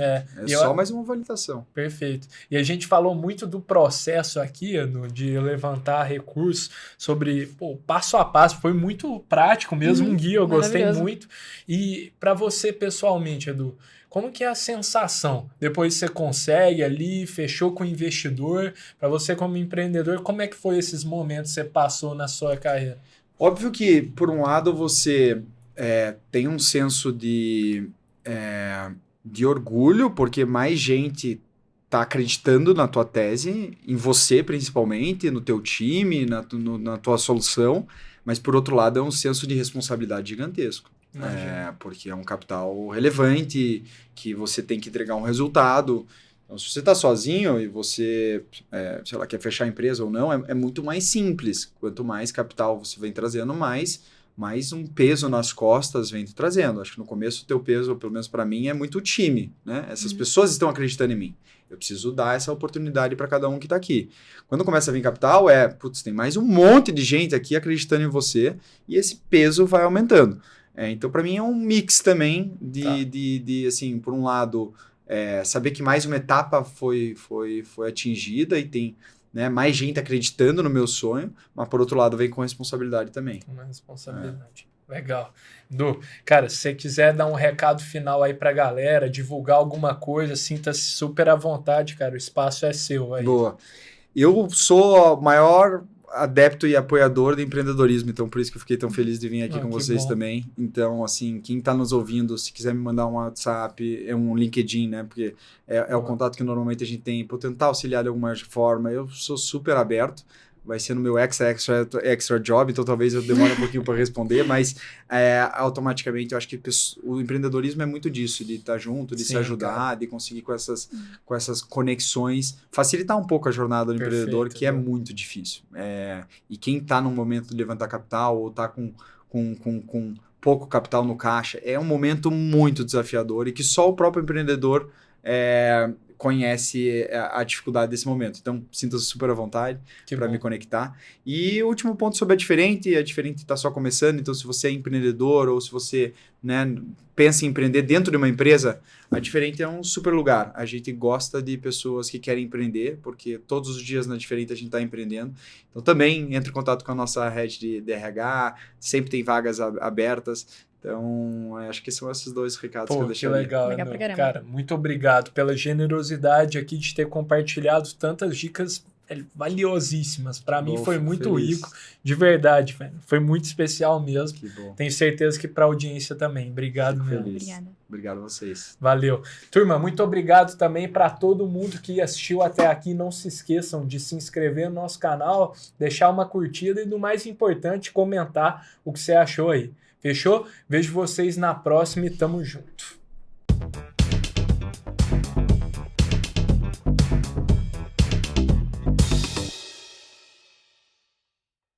Só mais uma validação. Perfeito. E a gente falou muito do processo aqui, Edu, de levantar recursos, sobre passo a passo. Foi muito prático mesmo, um guia, eu gostei muito. E para você pessoalmente, Edu, como que é a sensação? Depois você consegue ali, fechou com o investidor, para você como empreendedor, como é que foi esses momentos que você passou na sua carreira? Óbvio que, por um lado, você tem um senso de orgulho, porque mais gente está acreditando na tua tese, em você principalmente, no teu time, na tua solução, mas por outro lado é um senso de responsabilidade gigantesco. Porque é um capital relevante, que você tem que entregar um resultado. Então, se você está sozinho e você, sei lá, quer fechar a empresa ou não, é muito mais simples. Quanto mais capital você vem trazendo, mais um peso nas costas vem te trazendo. Acho que no começo o teu peso, pelo menos para mim, é muito o time, né? Essas pessoas estão acreditando em mim. Eu preciso dar essa oportunidade para cada um que está aqui. Quando começa a vir capital, tem mais um monte de gente aqui acreditando em você e esse peso vai aumentando. Então, para mim, é um mix também de assim, por um lado, saber que mais uma etapa foi atingida e tem mais gente acreditando no meu sonho, mas, por outro lado, vem com responsabilidade também. Uma responsabilidade. Legal. Du, cara, se você quiser dar um recado final aí pra galera, divulgar alguma coisa, sinta-se super à vontade, cara, o espaço é seu aí. Boa. Eu sou o maior adepto e apoiador do empreendedorismo, então por isso que eu fiquei tão feliz de vir aqui com vocês também. Então, assim, quem está nos ouvindo, se quiser me mandar um WhatsApp, um LinkedIn, né? Porque é o contato que normalmente a gente tem, para tentar auxiliar de alguma forma. Eu sou super aberto. Vai ser no meu extra job, então talvez eu demore um pouquinho para responder, mas automaticamente eu acho que o empreendedorismo é muito disso, de estar junto, de se ajudar, cara, de conseguir com essas conexões, facilitar um pouco a jornada do empreendedor, que é muito difícil. E quem está num momento de levantar capital ou está com pouco capital no caixa, é um momento muito desafiador e que só o próprio empreendedor conhece a dificuldade desse momento. Então, sinta-se super à vontade para me conectar. E o último ponto sobre a Diferente está só começando, então se você é empreendedor ou se você pensa em empreender dentro de uma empresa, a Diferente é um super lugar. A gente gosta de pessoas que querem empreender, porque todos os dias na Diferente a gente está empreendendo. Então, também entre em contato com a nossa rede de RH, sempre tem vagas abertas. Então, acho que são esses dois recados que eu deixei. Que legal, cara, muito obrigado pela generosidade aqui de ter compartilhado tantas dicas valiosíssimas. Para mim foi muito rico, de verdade, velho. Foi muito especial mesmo. Que bom. Tenho certeza que para a audiência também. Obrigado mesmo. Obrigada. Obrigado a vocês. Valeu. Turma, muito obrigado também para todo mundo que assistiu até aqui. Não se esqueçam de se inscrever no nosso canal, deixar uma curtida e, do mais importante, comentar o que você achou aí. Fechou? Vejo vocês na próxima e tamo junto.